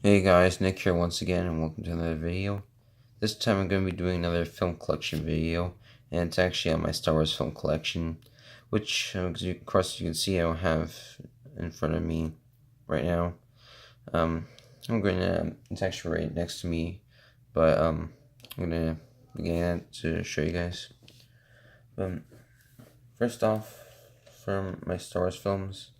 Hey guys, Nick here once again, and welcome to another video. This time I'm going to be doing another film collection video, and it's actually on my Star Wars film collection, which, as you can see, I don't have in front of me right now. It's actually right next to me, but I'm going to begin to show you guys. First off, from my Star Wars films,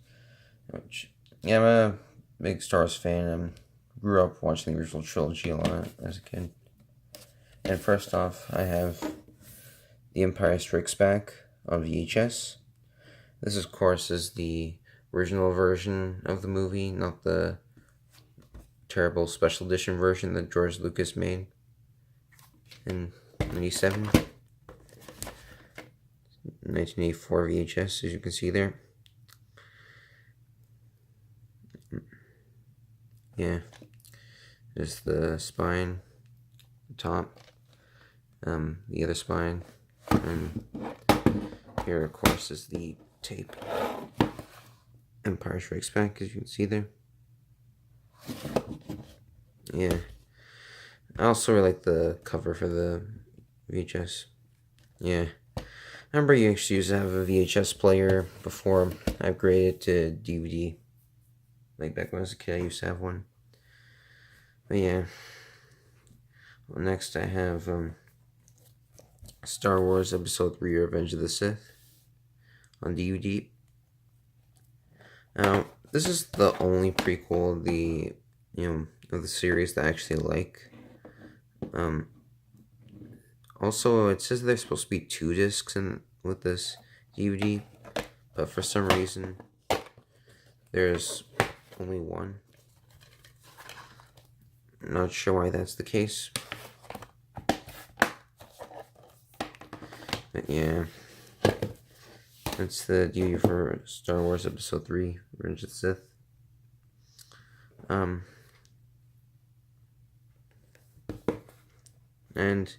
I'm a big Star Wars fan. Grew up watching the original trilogy a lot as a kid. And first off, I have The Empire Strikes Back on VHS. This, of course, is the original version of the movie, not the terrible special edition version that George Lucas made in 1997. 1984 VHS, as you can see there. Yeah, there's the spine, the top, the other spine, and here, of course, is the tape. Empire Strikes Back, as you can see there. Yeah, I also really like the cover for the VHS. Yeah, I remember you actually used to have a VHS player before I upgraded to DVD. Like back when I was a kid, I used to have one. But yeah. Well, next I have Star Wars Episode 3: Revenge of the Sith on DVD. Now, this is the only prequel of the of the series that I actually like. Also, it says there's supposed to be 2 discs with this DVD, but for some reason there's only one. I'm not sure why that's the case. But yeah, that's the DVD for Star Wars Episode 3: Revenge of the Sith. And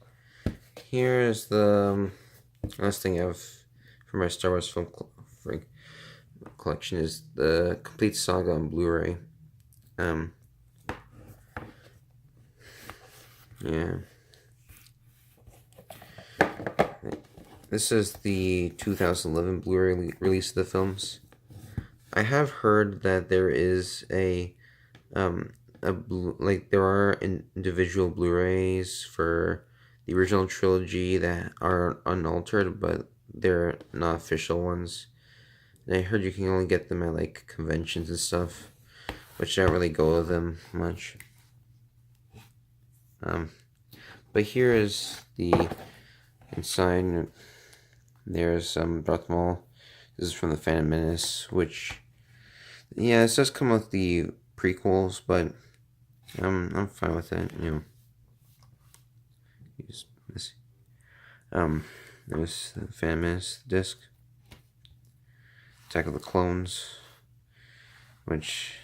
here's the last thing I have for my Star Wars film collection is the Complete Saga on Blu-ray. Yeah. This is the 2011 Blu-ray release of the films. I have heard that there is there are individual Blu-rays for the original trilogy that are unaltered, but they're not official ones. And I heard you can only get them at like conventions and stuff, which I don't really go to them much. But here is the inside. There's Darth Maul. This is from the Phantom Menace, which, yeah, it does come with the prequels, but I'm fine with that. Use this. There's the Phantom Menace disc. Attack of the Clones, which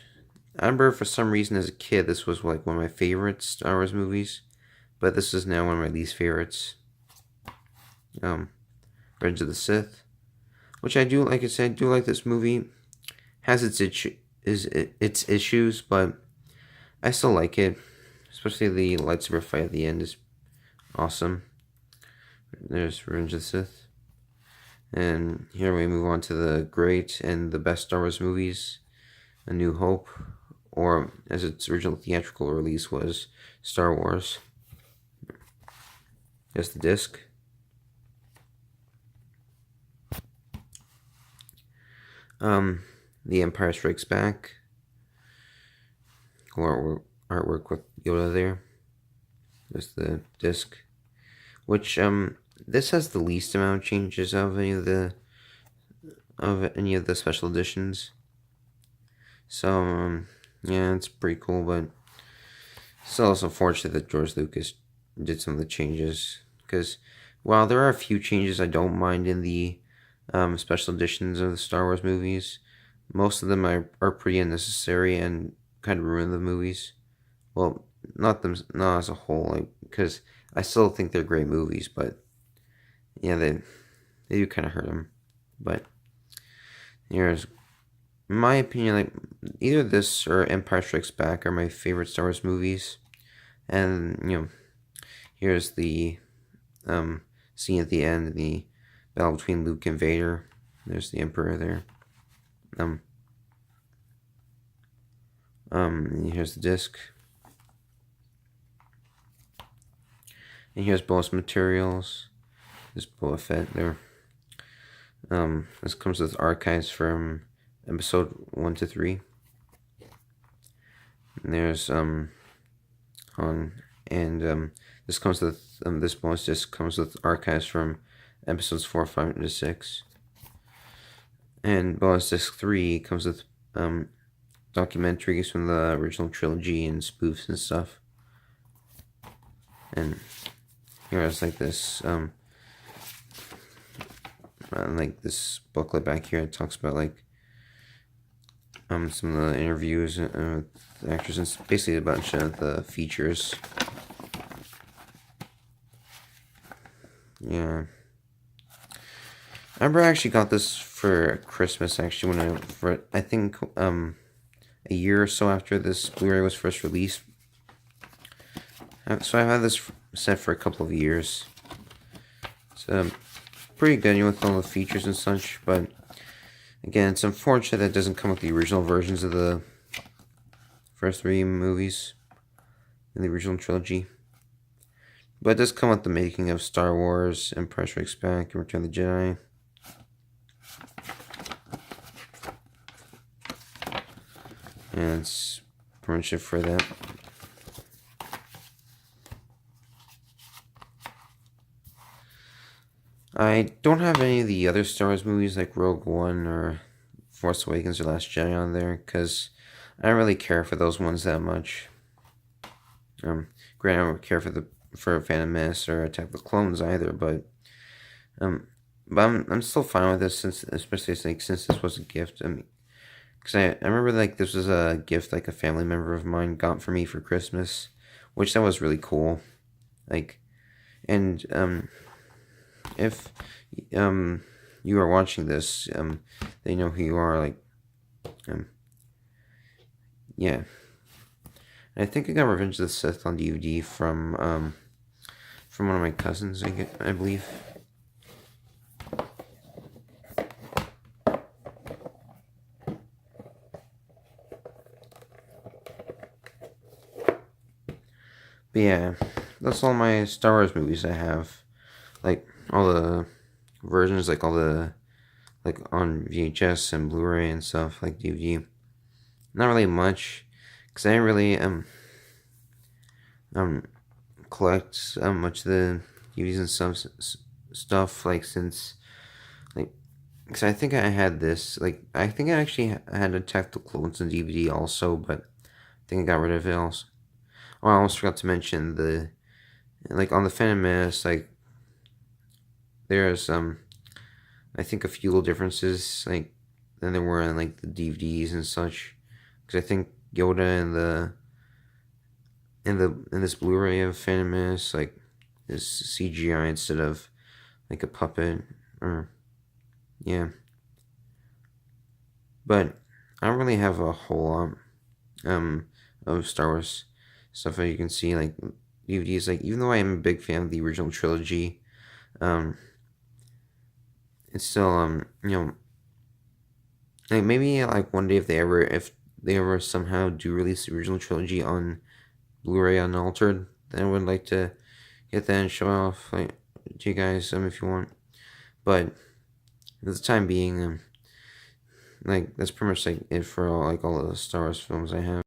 I remember for some reason as a kid this was like one of my favorite Star Wars movies, but this is now one of my least favorites. Revenge of the Sith, which I do, like I said, I do like this movie. Has its issues, but I still like it. Especially the lightsaber fight at the end is awesome. There's Revenge of the Sith. And here we move on to the great and the best Star Wars movies, A New Hope, or as its original theatrical release was, Star Wars. There's the disc. The Empire Strikes Back. Cool artwork with Yoda there. There's the disc, which this has the least amount of changes of any of the special editions. So yeah, it's pretty cool, but still it's unfortunate that George Lucas did some of the changes, because while there are a few changes I don't mind in the special editions of the Star Wars movies, most of them are pretty unnecessary and kind of ruin the movies. Well, not as a whole, because I still think they're great movies, but yeah, they do kind of hurt them. But here's in my opinion, like either this or Empire Strikes Back are my favorite Star Wars movies. And here's the scene at the end, the battle between Luke and Vader. There's the Emperor there. Here's the disc. And here's bonus materials. This Boba Fett there. This comes with archives from episode 1 to 3. And there's Han, and this comes with this bonus disc comes with archives from episodes 4, 5, and 6. And bonus disc 3 comes with documentaries from the original trilogy and spoofs and stuff. And here's like this like this booklet back here. It talks about like some of the interviews with the actors, and basically a bunch of the features. Yeah, I remember I actually got this for Christmas. Actually, when I think a year or so after this Blu-ray was first released. So I've had this set for a couple of years. It's pretty good with all the features and such, but again, it's unfortunate that it doesn't come with the original versions of the first 3 movies in the original trilogy. But it does come with the making of Star Wars, Empire Strikes Back, and Return of the Jedi. And it's pretty much it for that. I don't have any of the other Star Wars movies like Rogue One or Force Awakens or Last Jedi on there, because I don't really care for those ones that much. Granted, I don't care for Phantom Menace or Attack of the Clones either, but I'm still fine with this, especially since this was a gift. I mean, because I remember like this was a gift like a family member of mine got for me for Christmas, which that was really cool. Like, and if you are watching this, they know who you are. Like, yeah. And I think I got Revenge of the Sith on DVD from one of my cousins. I believe. But yeah, that's all my Star Wars movies I have. Like all the versions, like all the like on VHS and Blu-ray and stuff, like DVD. Not really much, because I didn't really collect much of the DVDs and stuff like since like, because I think I had this, like I think I actually had Attack the Clones on DVD also, but I think I got rid of it also. Oh, I almost forgot to mention the like on the Phantom Menace, like there's I think a few little differences like than there were in like the DVDs and such, because I think Yoda in this Blu-ray of Phantom Menace like is CGI instead of like a puppet, or yeah. But I don't really have a whole lot of Star Wars stuff, as you can see, like DVDs. Like, even though I am a big fan of the original trilogy, it's still like maybe like one day if they ever somehow do release the original trilogy on Blu-ray unaltered, then I would like to get that and show off like to you guys if you want. But at the time being, like that's pretty much like it for all the Star Wars films I have.